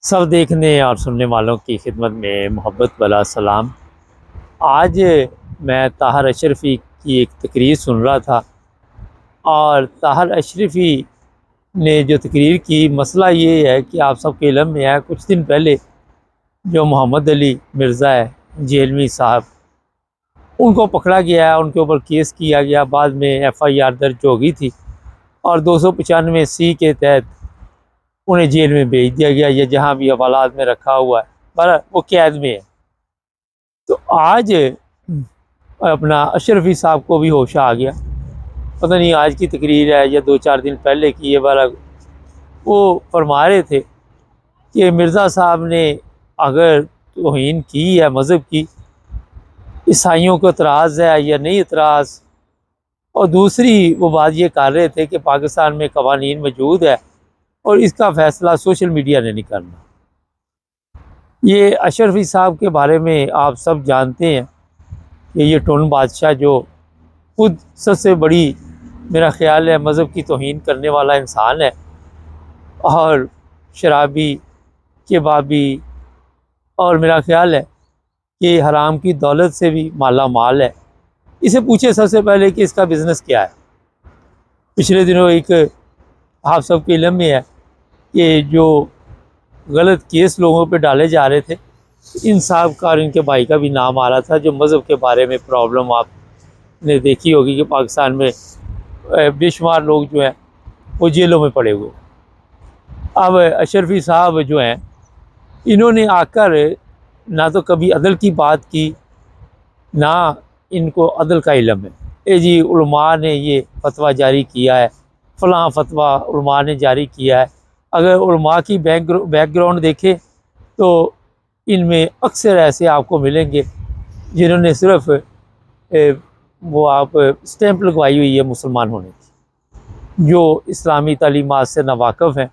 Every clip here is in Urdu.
سب دیکھنے اور سننے والوں کی خدمت میں محبت والا سلام۔ آج میں طاہر اشرفی کی ایک تقریر سن رہا تھا، اور طاہر اشرفی نے جو تقریر کی، مسئلہ یہ ہے کہ آپ سب کے علم میں ہے کچھ دن پہلے جو محمد علی مرزا ہے جیلوی صاحب، ان کو پکڑا گیا ہے، ان کے اوپر کیس کیا گیا، بعد میں ایف آئی آر درج ہو گئی تھی اور 295 کے تحت انہیں جیل میں بھیج دیا گیا، یا جہاں بھی حوالات میں رکھا ہوا ہے، پر وہ قید میں ہے۔ تو آج اپنا اشرفی صاحب کو بھی ہوش آ گیا، پتہ نہیں آج کی تقریر ہے یا 2-4 دن پہلے کی ہے، وہ فرما رہے تھے کہ مرزا صاحب نے اگر توہین کی ہے مذہب کی، عیسائیوں کو اعتراض ہے یا نہیں اعتراض، اور دوسری وہ بات یہ کر رہے تھے کہ پاکستان میں قوانین موجود ہے اور اس کا فیصلہ سوشل میڈیا نے نہیں کرنا۔ یہ اشرفی صاحب کے بارے میں آپ سب جانتے ہیں کہ یہ ٹون بادشاہ جو خود سب سے بڑی میرا خیال ہے مذہب کی توہین کرنے والا انسان ہے، اور شرابی، کبابی، اور میرا خیال ہے کہ حرام کی دولت سے بھی مالا مال ہے۔ اسے پوچھے سب سے پہلے کہ اس کا بزنس کیا ہے۔ پچھلے دنوں ایک آپ سب کے علم میں ہے کہ جو غلط کیس لوگوں پہ ڈالے جا رہے تھے، ان صاحب کا اور ان کے بھائی کا بھی نام آ رہا تھا، جو مذہب کے بارے میں پرابلم آپ نے دیکھی ہوگی کہ پاکستان میں بے شمار لوگ جو ہیں وہ جیلوں میں پڑے ہوئے۔ اب اشرفی صاحب جو ہیں، انہوں نے آ کر نہ تو کبھی عدل کی بات کی، نہ ان کو عدل کا علم ہے۔ جی علماء نے یہ فتویٰ جاری کیا ہے، فلاں فتویٰ علماء نے جاری کیا ہے۔ اگر علماء کی بیک گراؤنڈ دیکھیں تو ان میں اکثر ایسے آپ کو ملیں گے جنہوں نے صرف وہ آپ اسٹیمپ لگوائی ہوئی ہے مسلمان ہونے کی، جو اسلامی تعلیمات سے ناواقف ہیں،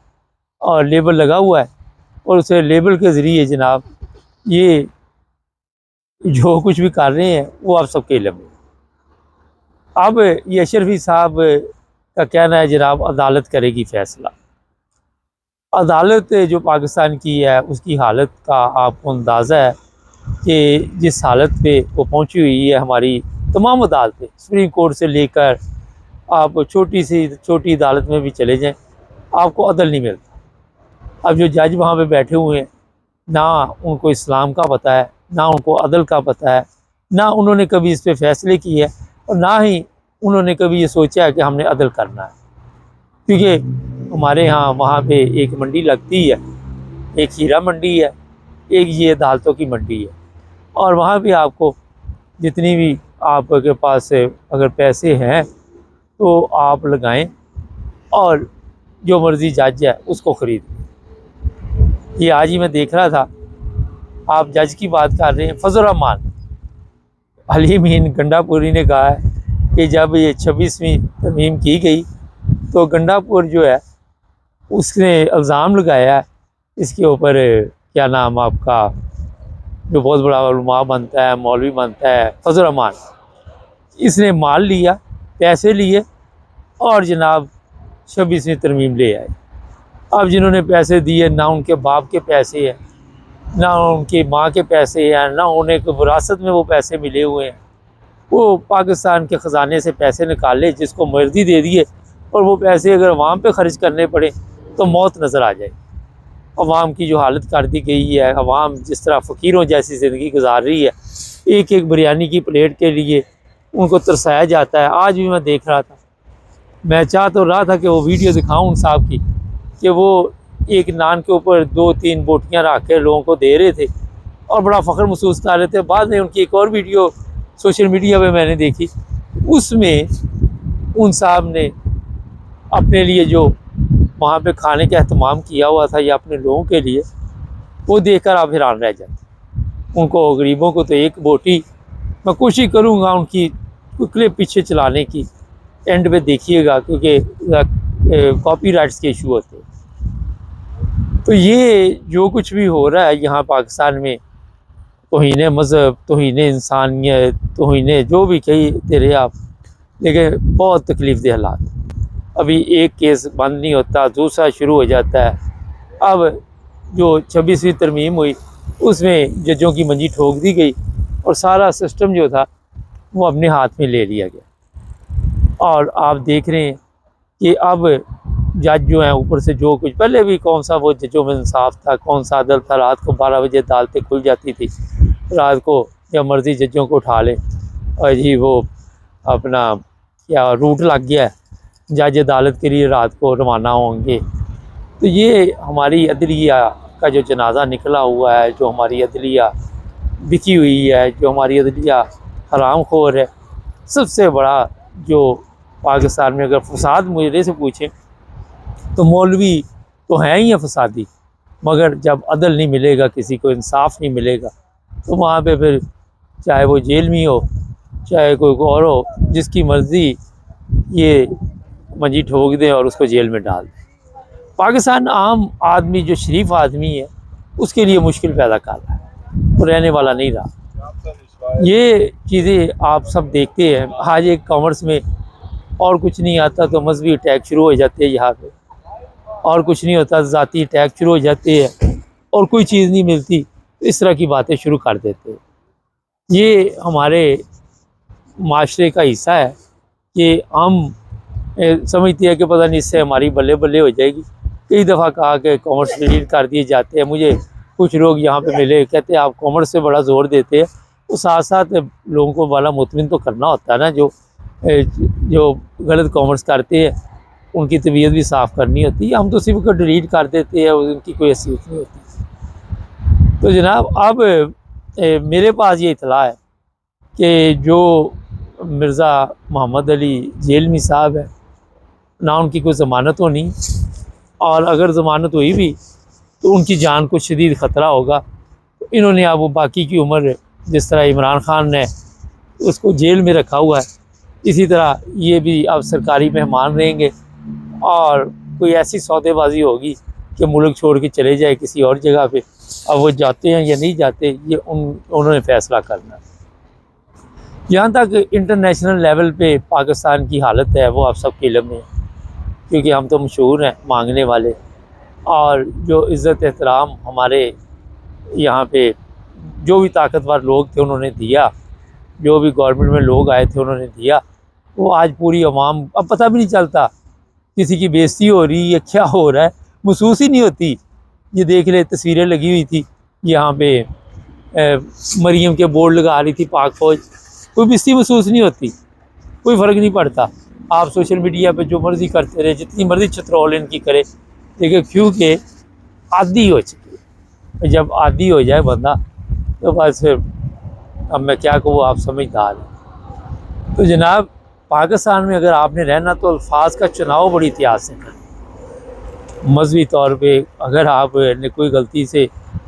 اور لیبل لگا ہوا ہے، اور اسے لیبل کے ذریعے جناب یہ جو کچھ بھی کر رہے ہیں وہ آپ سب کے علم میں۔ اب یہ اشرفی صاحب کا کہنا ہے جناب عدالت کرے گی فیصلہ۔ عدالت جو پاکستان کی ہے اس کی حالت کا آپ کو اندازہ ہے کہ جس حالت پہ وہ پہنچی ہوئی ہے ہماری تمام عدالتیں، سپریم کورٹ سے لے کر آپ چھوٹی سی چھوٹی عدالت میں بھی چلے جائیں، آپ کو عدل نہیں ملتا۔ اب جو جج وہاں پہ بیٹھے ہوئے ہیں، نہ ان کو اسلام کا پتہ ہے، نہ ان کو عدل کا پتہ ہے، نہ انہوں نے کبھی اس پہ فیصلے کیے ہے، اور نہ ہی انہوں نے کبھی یہ سوچا ہے کہ ہم نے عدل کرنا ہے۔ کیونکہ ہمارے ہاں وہاں پہ ایک منڈی لگتی ہے، ایک ہیرا منڈی ہے، ایک یہ عدالتوں کی منڈی ہے، اور وہاں پہ آپ کو جتنی بھی آپ کے پاس اگر پیسے ہیں تو آپ لگائیں اور جو مرضی جج ہے اس کو خریدیں۔ یہ آج ہی میں دیکھ رہا تھا، آپ جج کی بات کر رہے ہیں، فضل الرحمان حلیمین گنڈا پوری نے کہا ہے کہ جب یہ 26ویں ترمیم کی گئی تو گنڈا پور جو ہے اس نے الزام لگایا ہے اس کے اوپر، کیا نام آپ کا، جو بہت بڑا علماء بنتا ہے، مولوی بنتا ہے، فضل الرحمان، اس نے مال لیا، پیسے لیے، اور جناب 26ویں ترمیم لے آئے۔ اب جنہوں نے پیسے دیے، نہ ان کے باپ کے پیسے ہیں، نہ ان کی ماں کے پیسے ہیں، نہ انہیں کوئی وراثت میں وہ پیسے ملے ہوئے ہیں، وہ پاکستان کے خزانے سے پیسے نکالے، جس کو مرضی دے دیے، اور وہ پیسے اگر عوام پہ خرچ کرنے پڑے تو موت نظر آ جائے۔ عوام کی جو حالت کر دی گئی ہے، عوام جس طرح فقیروں جیسی زندگی گزار رہی ہے، ایک ایک بریانی کی پلیٹ کے لیے ان کو ترسایا جاتا ہے۔ آج بھی میں دیکھ رہا تھا، میں چاہ تو رہا تھا کہ وہ ویڈیو دکھاؤں ان صاحب کی، کہ وہ ایک نان کے اوپر 2-3 بوٹیاں رکھ کے لوگوں کو دے رہے تھے اور بڑا فخر محسوس کر رہے تھے۔ بعد میں ان کی ایک اور ویڈیو سوشل میڈیا پہ میں نے دیکھی، اس میں ان صاحب نے اپنے لیے جو وہاں پہ کھانے کا اہتمام کیا ہوا تھا یا اپنے لوگوں کے لیے، وہ دیکھ کر آپ حیران رہ جاتے۔ ان کو غریبوں کو تو ایک بوٹی، میں کوشش کروں گا ان کی کلپ پیچھے چلانے کی، اینڈ پہ دیکھیے گا، کیونکہ کاپی رائٹس کے ایشو ہوتے ہیں۔ تو یہ جو کچھ بھی ہو رہا ہے یہاں پاکستان میں، توہین مذہب، توہین انسانیت، توہین جو بھی کہتے رہے آپ، لیکن بہت تکلیف دہ حالات۔ ابھی ایک کیس بند نہیں ہوتا، دوسرا شروع ہو جاتا ہے۔ اب جو 26ویں ترمیم ہوئی اس میں ججوں کی منجی ٹھوک دی گئی اور سارا سسٹم جو تھا وہ اپنے ہاتھ میں لے لیا گیا۔ اور آپ دیکھ رہے ہیں کہ اب جج جو ہیں اوپر سے جو کچھ، پہلے بھی کون سا وہ ججوں میں انصاف تھا، کون سا عدل تھا، رات کو 12 بجے عدالتیں کھل جاتی تھی، رات کو جب مرضی ججوں کو اٹھا لیں، اور جی وہ اپنا کیا روٹ لگ گیا ہے، جج عدالت کے لیے رات کو روانہ ہوں گے۔ تو یہ ہماری عدلیہ کا جو جنازہ نکلا ہوا ہے، جو ہماری عدلیہ بکی ہوئی ہے، جو ہماری عدلیہ حرام خور ہے، سب سے بڑا جو پاکستان میں اگر فساد مجرے سے پوچھیں تو مولوی تو ہیں ہی ہیں فسادی، مگر جب عدل نہیں ملے گا، کسی کو انصاف نہیں ملے گا، تو وہاں پہ پھر چاہے وہ جیل میں ہو، چاہے کوئی اور ہو، جس کی مرضی یہ منجی ٹھوک دیں اور اس کو جیل میں ڈال دیں۔ پاکستان عام آدمی جو شریف آدمی ہے اس کے لیے مشکل پیدا کر رہا ہے، وہ رہنے والا نہیں رہا۔ یہ چیزیں آپ سب دیکھتے ہیں۔ آج ایک کامرس میں اور کچھ نہیں آتا تو مذہبی اٹیک شروع ہو جاتے ہیں، یہاں پہ اور کچھ نہیں ہوتا ذاتی اٹیک شروع ہو جاتے ہیں، اور کوئی چیز نہیں ملتی تو اس طرح کی باتیں شروع کر دیتے ہیں۔ یہ ہمارے معاشرے کا حصہ ہے کہ ہم سمجھتے ہیں کہ پتہ نہیں اس سے ہماری بلے بلے ہو جائے گی۔ کئی دفعہ کہا کہ کامرس ڈیلیٹ کر دیے جاتے ہیں۔ مجھے کچھ لوگ یہاں پہ ملے، کہتے ہیں آپ کامرس سے بڑا زور دیتے ہیں، وہ ساتھ ساتھ لوگوں کو والا مطمئن تو کرنا ہوتا ہے نا، جو غلط کامرس کرتے ہیں ان کی طبیعت بھی صاف کرنی ہوتی ہے۔ ہم تو صرف ڈیلیٹ کر دیتے ہیں، ان کی کوئی حیثیت نہیں ہوتی۔ تو جناب اب میرے پاس یہ اطلاع ہے کہ جو مرزا محمد علی جیلمی صاحب ہے، نہ ان کی کوئی ضمانت ہونی، اور اگر ضمانت ہوئی بھی تو ان کی جان کو شدید خطرہ ہوگا۔ انہوں نے اب وہ باقی کی عمر جس طرح عمران خان نے اس کو جیل میں رکھا ہوا ہے، اسی طرح یہ بھی اب سرکاری مہمان رہیں گے، اور کوئی ایسی سودے بازی ہوگی کہ ملک چھوڑ کے چلے جائے کسی اور جگہ پہ۔ اب وہ جاتے ہیں یا نہیں جاتے یہ انہوں نے فیصلہ کرنا ہے۔ جہاں تک انٹرنیشنل لیول پہ پاکستان کی حالت ہے وہ آپ سب کے علم میں ہے، کیونکہ ہم تو مشہور ہیں مانگنے والے، اور جو عزت احترام ہمارے یہاں پہ جو بھی طاقتور لوگ تھے انہوں نے دیا، جو بھی گورنمنٹ میں لوگ آئے تھے انہوں نے دیا، وہ آج پوری عوام اب پتہ بھی نہیں چلتا کسی کی بے عزتی ہو رہی ہے کیا ہو رہا ہے، محسوس ہی نہیں ہوتی۔ یہ دیکھ لے تصویریں لگی ہوئی تھی یہاں پہ، مریم کے بورڈ لگا رہی تھی پاک فوج، کوئی بے عزتی محسوس نہیں ہوتی، کوئی فرق نہیں پڑتا۔ آپ سوشل میڈیا پہ جو مرضی کرتے رہے، جتنی مرضی چترول ان کی کرے، لیکن کیونکہ عادی ہو چکی ہے۔ جب عادی ہو جائے بندہ تو بس پھر اب میں کیا کہوں، آپ سمجھدار ہیں۔ تو جناب پاکستان میں اگر آپ نے رہنا تو الفاظ کا چناؤ بڑی احتیاط سے کریں۔ مذہبی طور پہ اگر آپ نے کوئی غلطی سے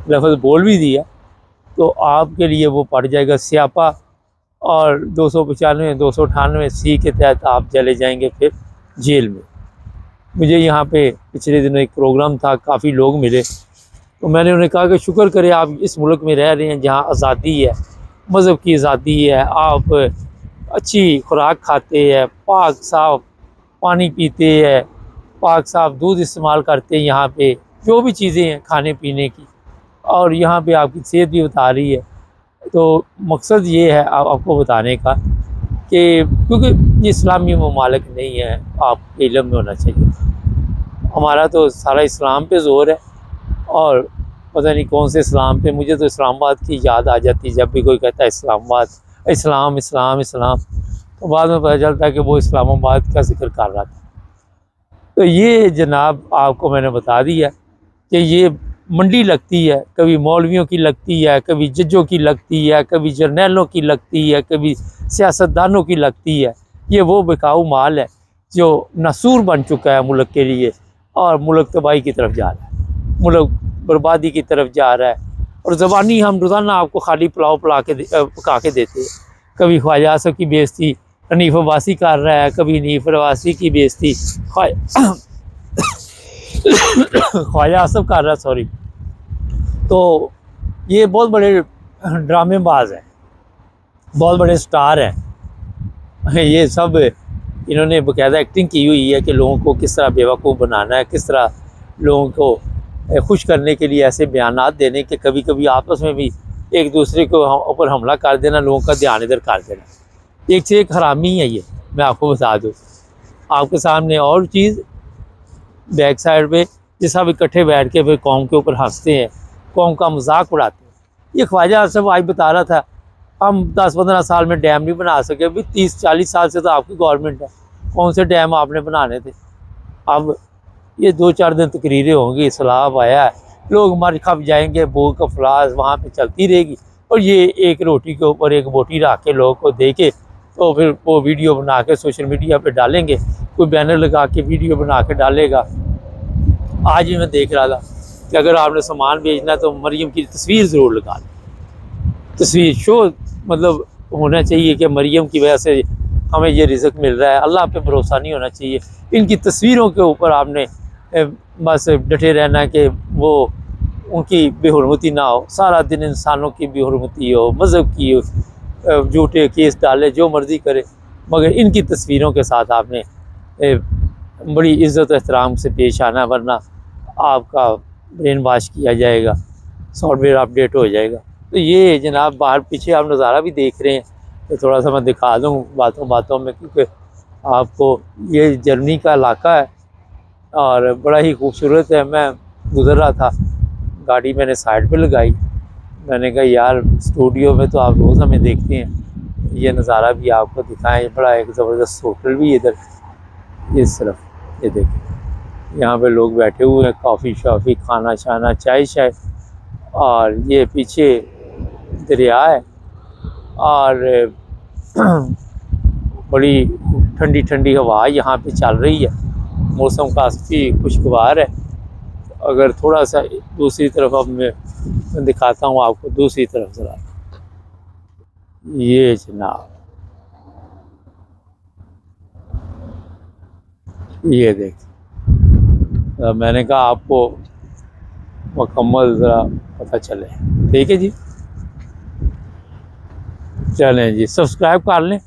لفظ بول بھی دیا تو آپ کے لیے وہ پڑ جائے گا سیاپا، اور 295 298 سی کے تحت آپ چلے جائیں گے پھر جیل میں۔ مجھے یہاں پہ پچھلے دنوں ایک پروگرام تھا، کافی لوگ ملے، تو میں نے انہیں کہا کہ شکر کرے آپ اس ملک میں رہ رہے ہیں جہاں آزادی ہے، مذہب کی آزادی ہے، آپ اچھی خوراک کھاتے ہیں، پاک صاف پانی پیتے ہیں، پاک صاف دودھ استعمال کرتے ہیں، یہاں پہ جو بھی چیزیں ہیں کھانے پینے کی، اور یہاں پہ آپ کی صحت بھی بتا رہی ہے۔ تو مقصد یہ ہے آپ کو بتانے کا کہ کیونکہ یہ اسلامی ممالک نہیں ہے، آپ کے علم میں ہونا چاہیے۔ ہمارا تو سارا اسلام پہ زور ہے، اور پتہ نہیں کون سے اسلام پہ، مجھے تو اسلام آباد کی یاد آ جاتی جب بھی کوئی کہتا ہے اسلام آباد، اسلام اسلام اسلام، تو بعد میں پتہ چلتا ہے کہ وہ اسلام آباد کا ذکر کر رہا تھا۔ تو یہ جناب آپ کو میں نے بتا دیا کہ یہ منڈی لگتی ہے، کبھی مولویوں کی لگتی ہے، کبھی ججوں کی لگتی ہے، کبھی جرنیلوں کی لگتی ہے، کبھی سیاستدانوں کی لگتی ہے۔ یہ وہ بکاؤ مال ہے جو ناسور بن چکا ہے ملک کے لیے، اور ملک تباہی کی طرف جا رہا ہے، ملک بربادی کی طرف جا رہا ہے۔ اور زبانی ہم روزانہ آپ کو خالی پلاؤ پکا کے دیتے ہیں۔ کبھی خواجہ اصف کی بے عزتی حنیف عباسی کر رہا ہے، کبھی حنیف عباسی کی بے عزتی خواجہ اصف کر رہا ہے، سوری۔ تو یہ بہت بڑے ڈرامے باز ہیں، بہت بڑے سٹار ہیں، یہ سب انہوں نے باقاعدہ ایکٹنگ کی ہوئی ہے کہ لوگوں کو کس طرح بیوقوف بنانا ہے، کس طرح لوگوں کو خوش کرنے کے لیے ایسے بیانات دینے کہ کبھی کبھی آپس میں بھی ایک دوسرے کو اوپر حملہ کر دینا، لوگوں کا دھیان ادھر کر دینا. ایک سے ایک حرامی ہے یہ، میں آپ کو بتا دوں. آپ کے سامنے اور چیز بیک سائڈ پہ جس سب اکٹھے بیٹھ کے پھر قوم کے اوپر ہنستے ہیں، قوم کا مذاق اڑاتے ہیں. یہ خواجہ ارشد آج بتا رہا تھا ہم 10-15 سال میں ڈیم نہیں بنا سکے. ابھی 30-40 سال سے تو آپ کی گورنمنٹ ہے، کون سے ڈیم آپ نے بنانے تھے؟ اب یہ 2-4 دن تقریریں ہوں گی، سیلاب آیا ہے، لوگ مر کھپ جائیں گے، بھوک افلاس وہاں پہ چلتی رہے گی، اور یہ ایک روٹی کے اوپر ایک بوٹی رکھ کے لوگوں کو دے کے تو پھر وہ ویڈیو بنا کے سوشل میڈیا پہ ڈالیں گے، کوئی بینر لگا کے ویڈیو بنا کے ڈالے گا. آج ہی میں دیکھ رہا تھا کہ اگر آپ نے سامان بھیجنا ہے تو مریم کی تصویر ضرور لگا لیں. تصویر شو مطلب ہونا چاہیے کہ مریم کی وجہ سے ہمیں یہ رزق مل رہا ہے، اللہ پہ بھروسہ نہیں ہونا چاہیے. ان کی تصویروں کے اوپر آپ نے بس ڈٹے رہنا کہ وہ ان کی بے حرمتی نہ ہو. سارا دن انسانوں کی بے حرمتی ہو، مذہب کی ہو، جھوٹے کیس ڈالے، جو مرضی کرے، مگر ان کی تصویروں کے ساتھ آپ نے بڑی عزت و احترام سے پیش آنا، ورنہ آپ کا برین واش کیا جائے گا، سافٹ ویئر اپڈیٹ ہو جائے گا. تو یہ جناب باہر پیچھے آپ نظارہ بھی دیکھ رہے ہیں، تو تھوڑا سا میں دکھا دوں باتوں میں، کیونکہ آپ کو یہ جرمنی کا علاقہ ہے اور بڑا ہی خوبصورت ہے. میں گزر رہا تھا، گاڑی میں نے سائڈ پہ لگائی، میں نے کہا یار اسٹوڈیو میں تو آپ روز ہمیں دیکھتے ہیں، یہ نظارہ بھی آپ کو دکھائیں. بڑا ایک زبردست ہوٹل بھی ادھر اس طرف، یہ دیکھیں یہاں پہ لوگ بیٹھے ہوئے ہیں، کافی شافی، کھانا شانا، چائے شائے، اور یہ پیچھے دریا ہے اور بڑی ٹھنڈی ٹھنڈی ہوا یہاں پہ چل رہی ہے. موسم کافی خوشگوار ہے. اگر تھوڑا سا دوسری طرف اب میں دکھاتا ہوں آپ کو، دوسری طرف ذرا، یہ جناب یہ دیکھیں. میں نے کہا آپ کو مکمل ذرا پتہ چلے. ٹھیک ہے جی، چلیں جی، سبسکرائب کر لیں.